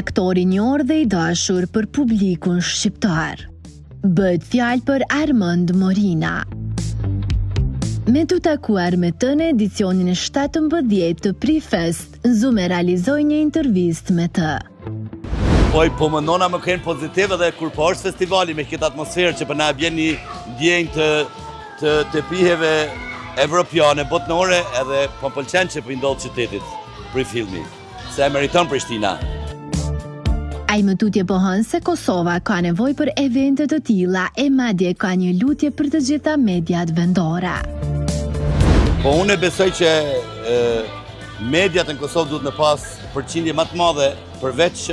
aktori i njohur dhe i dashur për publikun shqiptar. Bëhet fjalë për Armand Morina. Me të takuar me të në edicionin e 17 të Prifest, Zume realizoi një intervistë me të. Po mendona më kënë pozitive dhe kur po është festivali me këtë atmosferë që përna bjen një ndjenjë të piheve evropiane, botnore, edhe po pëlqen që po i ndodh qytetit për filmi, se e meriton Prishtina. Ai më tutje pohon se Kosova ka nevojë për evente të tilla e madje ka një lutje për të gjitha mediat vendore. Po unë besoj që mediat në Kosovë duhet me pas përqindje më të madhe përveç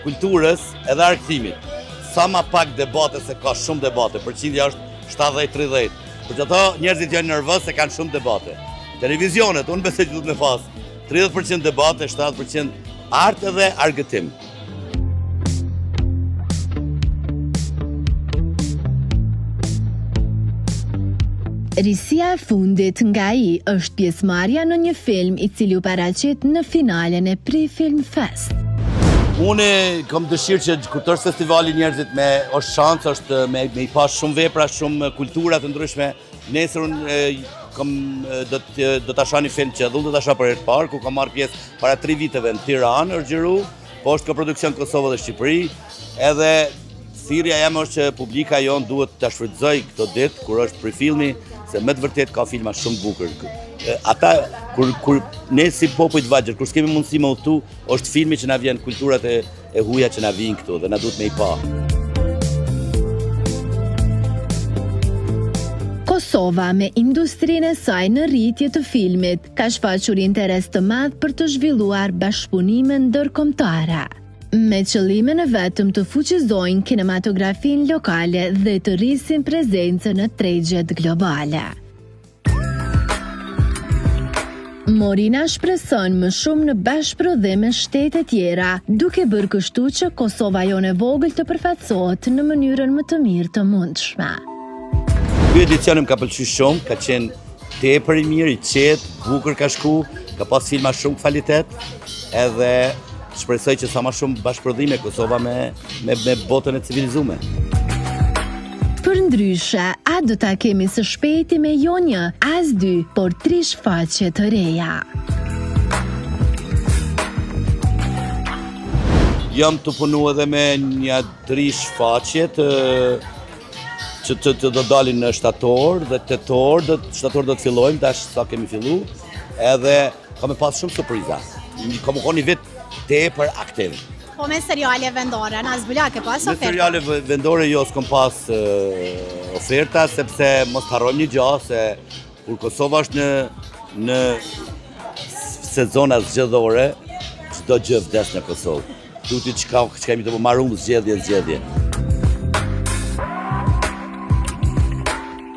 kulturës edhe argëtimit. Sa ma pak debate, se ka shumë debate, përqindja është 70-30. Për që ato njerëzit janë nervës se kanë shumë debate. Televizionet, unë besoj që duhet me pas 30% debate, 70% art edhe argëtim. Risia e fundit nga ai është pjesëmarrja në një film i cili u paraqit në finalen e Prifilm Fest. Unë kam dëshirë që kur të është festivali njerëzit është shansë, është me i pas shumë vepra, shumë kultura të ndryshme. Nesër unë do të asha një film që dhull do të asha për herë të parë, ku kam marrë pjesë para 3 viteve në Tiranë, është gjiru, po është koproduksion Kosovë dhe Shqipëri, edhe thirrja jam është që publika jonë duhet të shfrytëzoj këto ditë kur është Prifilmi, se me të vërtet ka filma shumë bukur. Ata, kur ne si popull të vagjër, kur s'kemi mundësi me udhëtu, është filmi që na vjen kulturat e huaja që na vijnë këtu dhe na duhet me i pa. Kosova me industrinë e saj në rritje të filmit ka shfaqur interes të madh për të zhvilluar bashkëpunime ndërkombëtare, me qëllimin e vetëm të fuqizojnë kinematografinë lokale dhe të rrisin prezencën në tregjet globale. Morina shpreson më shumë në bashkëprodhim me shtete tjera, duke bërë kështu që Kosova jonë e vogël të përfaqësohet në mënyrën më të mirë të mundshme. Ky edicion më ka pëlqyer shumë, ka qenë tepër i mirë, i qetë, bukur ka shku, ka pas filma shumë kvalitet, edhe shpresoj që sa më shumë bashkëprodhime Kosova me botën e civilizuar. Për ndryshe, a do ta kemi së shpejti me jo një, as 2, por 3 shfaqje të reja. Jam të punu edhe me një 3 shfaqje që të do dalin në shtator dhe tetor, shtator do të fillojmë, tash sa kemi fillu, edhe ka me pas shumë surpriza. Ka më konë një vit tepër aktiv. Po me seriale vendore, në zbula ke pas oferta? Me seriale vendore jo s'kom pas oferta, sepse mos harrojmë një gjë, se kur Kosova është në sezona zgjedhore, çdo gjë vdes në Kosovë. Tuti çka kemi të marrum zgjedhje.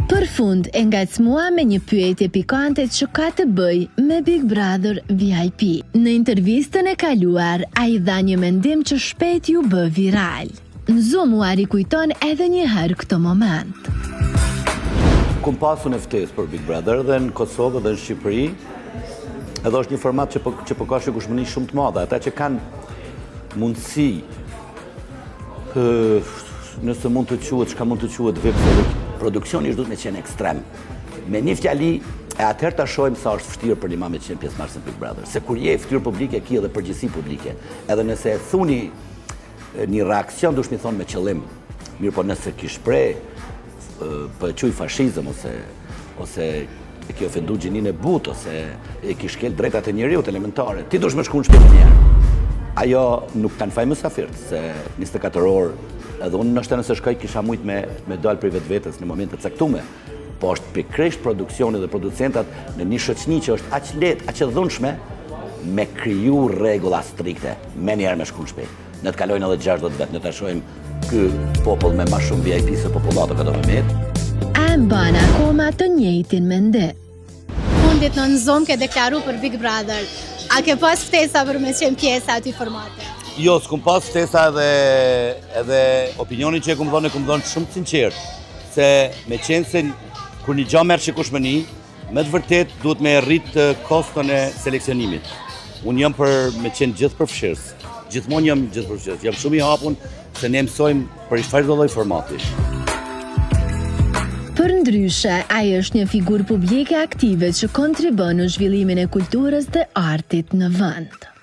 Për fund, e ngacmua me një pyetje pikante që ka të bëj me Big Brother VIP. Në intervistën e kaluar, ai dha një mendim që shpejt ju bë viral. Zume u rikujton edhe një herë këtë moment. Kum pasu në ftesë për Big Brother dhe në Kosovë dhe në Shqipëri, edhe është një format që po ka shikueshmëri shumë të madhe. Ata që kanë mundësi, nëse mund të quhet, çka mund të quhet vepse, produksioni duhet me qenë ekstrem. Me një fjali, e atëherë ta shohim sa është vështirë për një mamë të qenë pjesëmarrës në Big Brother. Se kur je fytyrë publike, ki edhe përgjegjësi publike. Edhe nëse e thuni një reakcion, duhet mi thonë me qëllim. Mirë, po nëse ki shpreh, po e quaj fashizëm, ose e ki ofendu gjininë e butë, ose e ki shkel drejtat e njeriut elementare, ti duhet me shku në shtëpi njerë. Ajo nuk kanë faj mësafirt, se 24 orë, edhe unë nështë nëse shkoj kisha mujt me dalë për vetës në momentet caktume, po është pikërisht produksioni dhe producentat në një shoqëni që është aq lehtë, aq e dhunshme, me kriju rregulla strikte, me njerë me shku në shtëpi. Ne të kalojnë edhe 60 vetë, ne të shohim ky popull me ma shumë VIP se popullatë këto me metë. A mban akoma të njëjtin mendim? Fundit në Zume ke deklaru për Big Brother. A ke pas ftesa për me qenë pjesa aty formate? Jo, s'kum pas ftesa edhe opinionin që e kum thonë shumë sinqert, se me qenë se kur një gjë merr shikueshmëri, me të vërtet duhet me rrit koston e seleksionimit. Unë jam për me qenë gjithë përfshirës. gjithmonë jam gjithpërgjithshëm. Jam shumë i hapur se ne mësojmë për çfarë do lloj formati. Për ndryshe, ai është një figurë publike aktive që kontribon në zhvillimin e kulturës dhe artit në vend.